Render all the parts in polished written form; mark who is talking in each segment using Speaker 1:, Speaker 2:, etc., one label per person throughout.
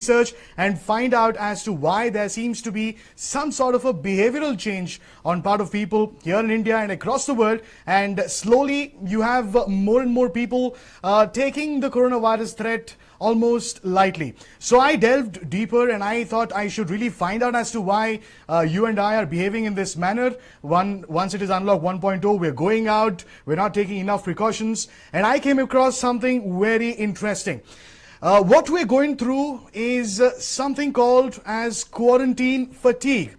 Speaker 1: research and find out as to why there seems to be some sort of a behavioral change on part of people here in India and across the world. And slowly you have more and more people taking the coronavirus threat almost lightly. So I delved deeper and I thought I should really find out as to why you and I are behaving in this manner. Once it is unlock 1.0, we're going out, we're not taking enough precautions, and I came across something very interesting. What we're going through is something called as quarantine fatigue.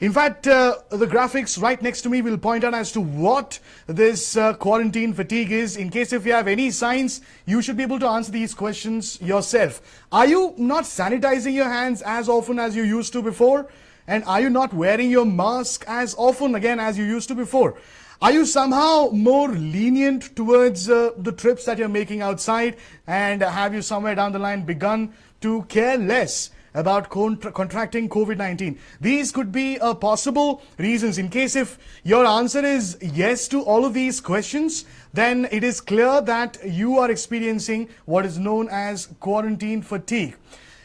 Speaker 1: In fact, the graphics right next to me will point out as to what this quarantine fatigue is. In case if you have any signs, you should be able to answer these questions yourself. Are you not sanitizing your hands as often as you used to before? And are you not wearing your mask as often again as you used to before? Are you somehow more lenient towards the trips that you're making outside? And have you somewhere down the line begun to care less about contracting COVID-19? These could be possible reasons. In case if your answer is yes to all of these questions, then it is clear that you are experiencing what is known as quarantine fatigue.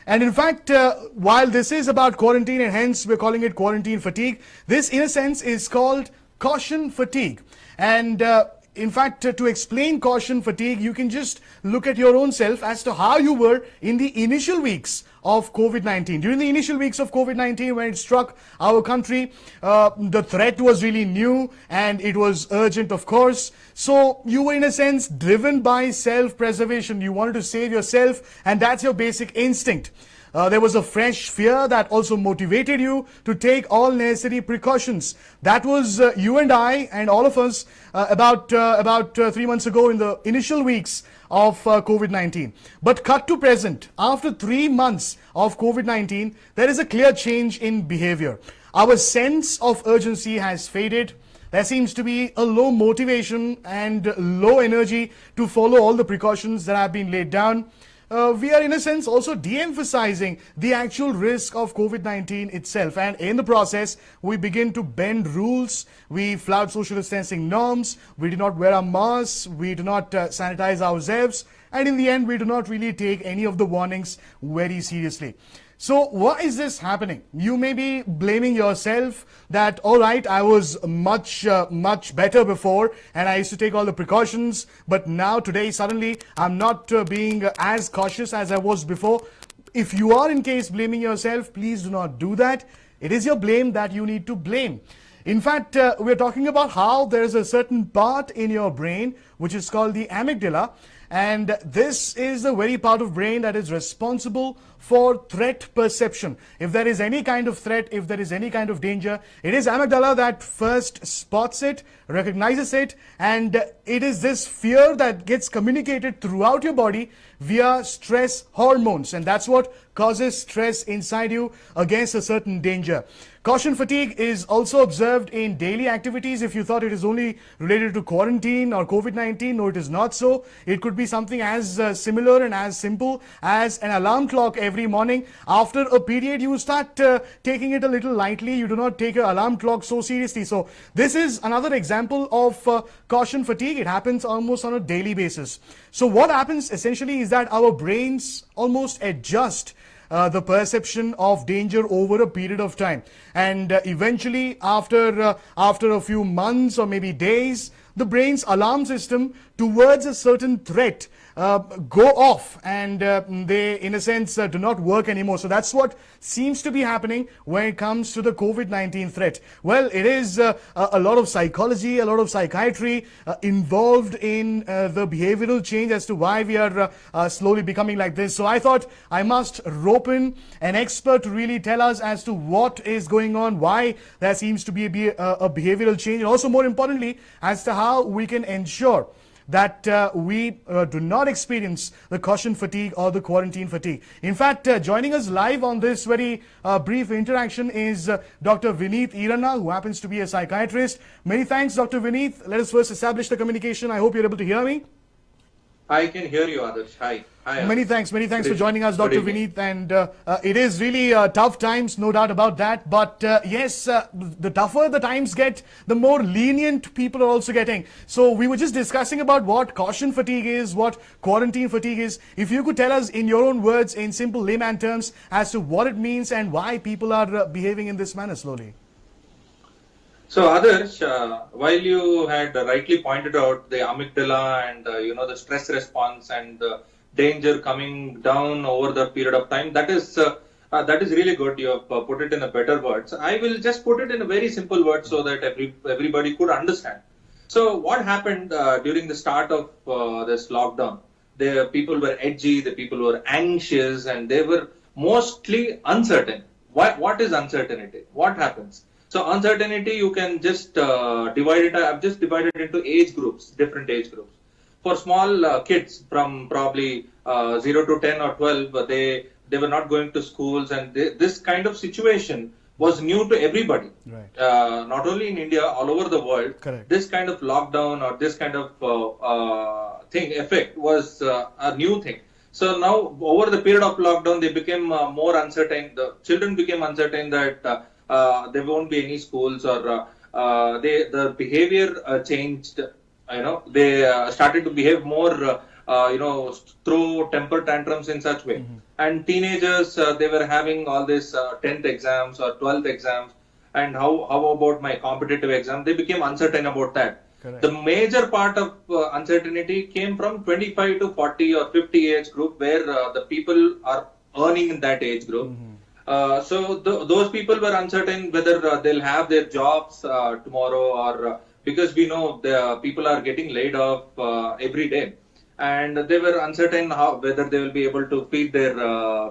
Speaker 1: And in fact, while this is about quarantine and hence we're calling it quarantine fatigue, this in a sense is called caution fatigue. And in fact, to explain caution fatigue, you can just look at your own self as to how you were in the initial weeks of COVID-19. During the initial weeks of COVID-19, when it struck our country, the threat was really new and it was urgent, of course. So you were in a sense driven by self-preservation. You wanted to save yourself, and that's your basic instinct. There was a fresh fear that also motivated you to take all necessary precautions. That was you and I and all of us about 3 months ago in the initial weeks of COVID-19. But cut to present, after 3 months of COVID-19, there is a clear change in behavior. Our sense of urgency has faded. There seems to be a low motivation and low energy to follow all the precautions that have been laid down. We are in a sense also de-emphasizing the actual risk of COVID-19 itself, and in the process we begin to bend rules, we flout social distancing norms, we do not wear our masks, we do not sanitize ourselves, and in the end we do not really take any of the warnings very seriously. So why is this happening? You may be blaming yourself that, all right, I was much better before and I used to take all the precautions, but now today suddenly I'm not being as cautious as I was before. If you are in case blaming yourself, please do not do that. It is your blame that you need to blame. In fact, we're talking about how there is a certain part in your brain which is called the amygdala, and this is the very part of brain that is responsible for threat perception. If there is any kind of threat, if there is any kind of danger, it is amygdala that first spots it, recognizes it, and it is this fear that gets communicated throughout your body via stress hormones, and that's what causes stress inside you against a certain danger. Caution fatigue is also observed in daily activities. If you thought it is only related to quarantine or COVID-19, no, it is not so. It could be something as similar and as simple as an alarm clock every morning. After a period, you start taking it a little lightly. You do not take your alarm clock so seriously. So this is another example of caution fatigue. It happens almost on a daily basis. So what happens essentially is that our brains almost adjust the perception of danger over a period of time, and eventually after a few months or maybe days, the brain's alarm system towards a certain threat go off, and they in a sense do not work anymore. So that's what seems to be happening when it comes to the COVID-19 threat. Well, it is a lot of psychology, a lot of psychiatry involved in the behavioral change as to why we are slowly becoming like this. So I thought I must rope in an expert to really tell us as to what is going on, why there seems to be a behavioral change, and also more importantly as to how we can ensure that we do not experience the caution fatigue or the quarantine fatigue. In fact, joining us live on this very brief interaction is Dr. Vineet Iranna, who happens to be a psychiatrist. Many thanks, Dr. Vineet. Let us first establish the communication. I hope you're able to hear me.
Speaker 2: I can hear you, Adarsh. Hi. Hi,
Speaker 1: Many
Speaker 2: Adarsh.
Speaker 1: thanks. Many thanks
Speaker 2: Good
Speaker 1: for
Speaker 2: evening.
Speaker 1: joining us,
Speaker 2: Good
Speaker 1: Dr.
Speaker 2: evening.
Speaker 1: Vineet. And it is really tough times, no doubt about that. But yes, the tougher the times get, the more lenient people are also getting. So we were just discussing about what caution fatigue is, what quarantine fatigue is. If you could tell us in your own words, in simple layman terms, as to what it means and why people are behaving in this manner slowly.
Speaker 2: So, Adarsh, while you had rightly pointed out the amygdala and the stress response and the danger coming down over the period of time, that is really good. You have put it in a better words. I will just put it in a very simple word so that everybody could understand. So, what happened during the start of this lockdown? The people were edgy, the people were anxious, and they were mostly uncertain. What is uncertainty? What happens? So uncertainty, you can just divide it. I've just divided into age groups, different age groups. For small kids from probably 0 to 10 or 12, they were not going to schools, and this kind of situation was new to everybody.
Speaker 1: Right.
Speaker 2: Not only in India, all over the world.
Speaker 1: Correct.
Speaker 2: This kind of lockdown or this kind of effect was a new thing. So now, over the period of lockdown, they became more uncertain. The children became uncertain that there won't be any schools, or the behavior changed. They started to behave more. Throw temper tantrums in such way. And teenagers, they were having all this 10th exams or 12th exams, and how about my competitive exam? They became uncertain about that.
Speaker 1: Correct.
Speaker 2: The major part of uncertainty came from 25 to 40 or 50 age group, where the people are earning in that age group. Those people were uncertain whether they'll have their jobs tomorrow, or because we know the people are getting laid off every day, and they were uncertain whether they will be able to feed their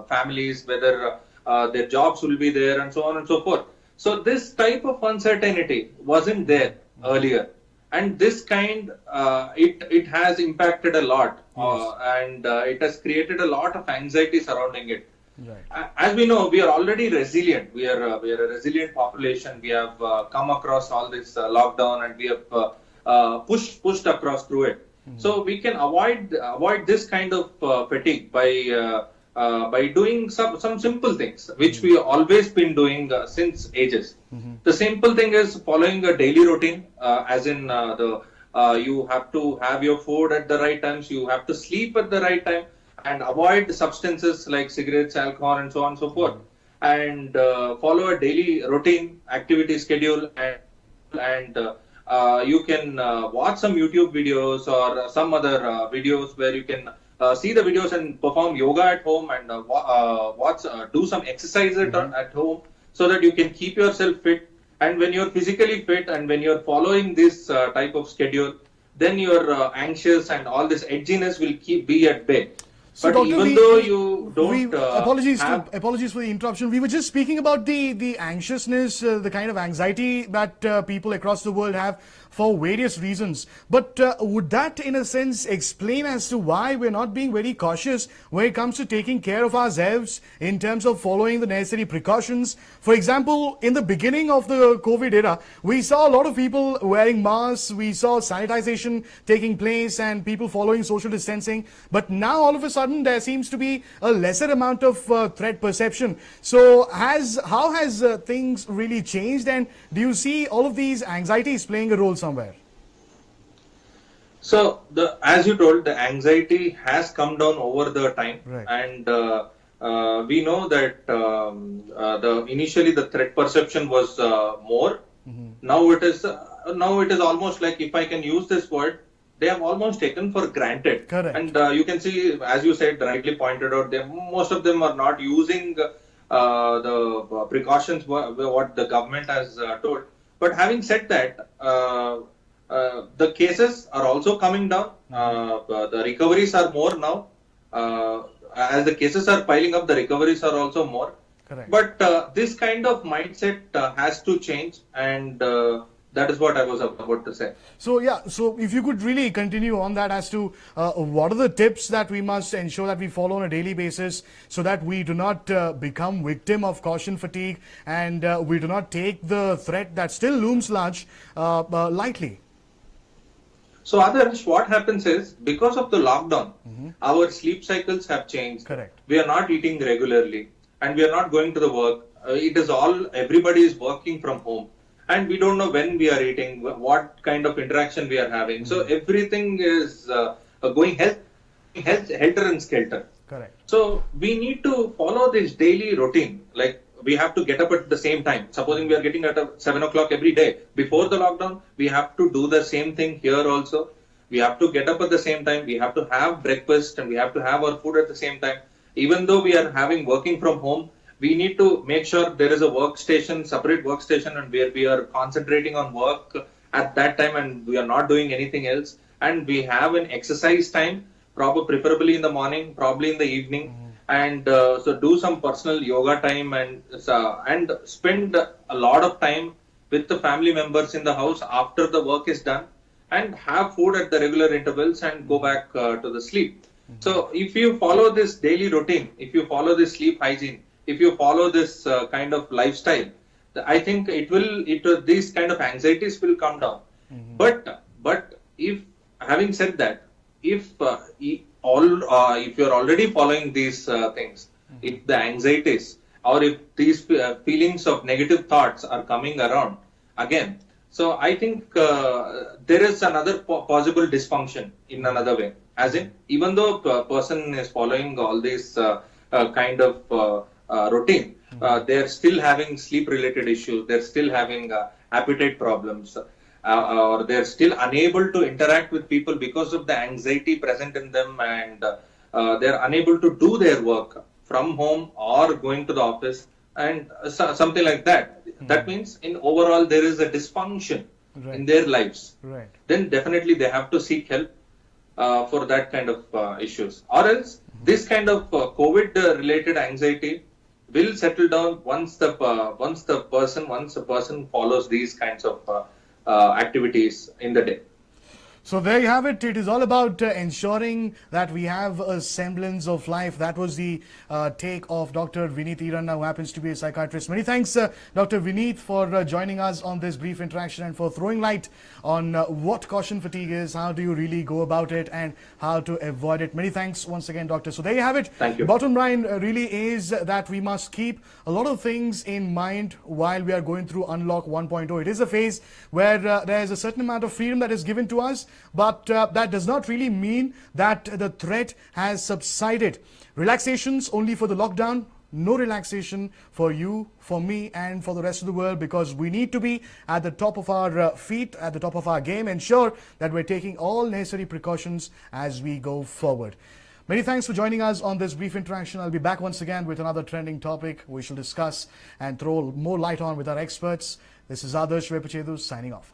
Speaker 2: families, whether their jobs will be there, and so on and so forth. So this type of uncertainty wasn't there earlier, and this kind it has impacted a lot, and it has created a lot of anxiety surrounding it.
Speaker 1: Right.
Speaker 2: As we know, we are already resilient. We are a resilient population. We have come across all this lockdown, and we have pushed across through it. So we can avoid this kind of fatigue by doing some simple things, which we always been doing since ages. The simple thing is following a daily routine, as in you have to have your food at the right times, you have to sleep at the right time, and avoid substances like cigarettes, alcohol, and so on and so forth. And follow a daily routine activity schedule, and you can watch some YouTube videos or some other videos where you can see the videos and perform yoga at home, and do some exercise at home, so that you can keep yourself fit. And when you're physically fit and when you're following this type of schedule, then your anxious and all this edginess will be at bay.
Speaker 1: So,
Speaker 2: But
Speaker 1: Doctor,
Speaker 2: even though you don't
Speaker 1: apologies for the interruption. We were just speaking about the anxiousness, the kind of anxiety that people across the world have for various reasons. But would that, in a sense, explain as to why we're not being very cautious when it comes to taking care of ourselves in terms of following the necessary precautions? For example, in the beginning of the COVID era, we saw a lot of people wearing masks, we saw sanitization taking place, and people following social distancing. But now, all of a sudden, there seems to be a lesser amount of threat perception. So how has things really changed, and do you see all of these anxieties playing a role somewhere?
Speaker 2: So as you told, the anxiety has come down over the time,
Speaker 1: Right.
Speaker 2: and we know that initially the threat perception was more. Now it is almost like, if I can use this word, they have almost taken for granted.
Speaker 1: Correct.
Speaker 2: And you can see, as you said, rightly pointed out, most of them are not using the precautions what the government has told. But having said that, the cases are also coming down. The recoveries are more now. As the cases are piling up, the recoveries are also more.
Speaker 1: Correct.
Speaker 2: But this kind of mindset has to change, and that is what I was about to say.
Speaker 1: So if you could really continue on that as to what are the tips that we must ensure that we follow on a daily basis, so that we do not become victim of caution fatigue, and we do not take the threat that still looms large lightly.
Speaker 2: So others, what happens is because of the lockdown, our sleep cycles have changed.
Speaker 1: Correct.
Speaker 2: We are not eating regularly and we are not going to the work. It is all, everybody is working from home and we don't know when we are eating, what kind of interaction we are having. So everything is going helter and skelter.
Speaker 1: Correct.
Speaker 2: So we need to follow this daily routine. Like we have to get up at the same time. Supposing we are getting at 7 o'clock every day. Before the lockdown, we have to do the same thing here also. We have to get up at the same time. We have to have breakfast and we have to have our food at the same time. Even though we are having working from home, we need to make sure there is a workstation, separate workstation, and where we are concentrating on work at that time and we are not doing anything else. And we have an exercise time, preferably in the morning, probably in the evening. And so do some personal yoga time and spend a lot of time with the family members in the house after the work is done, and have food at the regular intervals and go back to the sleep. So if you follow this daily routine, if you follow this sleep hygiene, if you follow this kind of lifestyle, I think these kind of anxieties will come down. But if, having said that, if you're already following these things, if the anxieties or if these feelings of negative thoughts are coming around again, so I think there is another possible dysfunction in another way. As in, even though a person is following all these kind of routine, they're still having sleep-related issues. They're still having appetite problems. Or they're still unable to interact with people because of the anxiety present in them, and they're unable to do their work from home or going to the office and something like that. That means in overall there is a dysfunction in their lives.
Speaker 1: Right.
Speaker 2: Then definitely they have to seek help for that kind of issues. Or else this kind of COVID related anxiety will settle down once the person follows these kinds of activities in the day.
Speaker 1: So there you have it. It is all about ensuring that we have a semblance of life. That was the take of Dr. Vineet Iranna, who happens to be a psychiatrist. Many thanks, Dr. Vineet, for joining us on this brief interaction and for throwing light on what caution fatigue is, how do you really go about it, and how to avoid it. Many thanks once again, Doctor. So there you have it.
Speaker 2: Thank you.
Speaker 1: Bottom line really is that we must keep a lot of things in mind while we are going through Unlock 1.0. It is a phase where there is a certain amount of freedom that is given to us, but that does not really mean that the threat has subsided. Relaxations only for the lockdown, no relaxation for you, for me, and for the rest of the world, because we need to be at the top of our feet, at the top of our game, ensure that we're taking all necessary precautions as we go forward. Many thanks for joining us on this brief interaction. I'll be back once again with another trending topic we shall discuss and throw more light on with our experts. This is Adarsh Vepachedu signing off.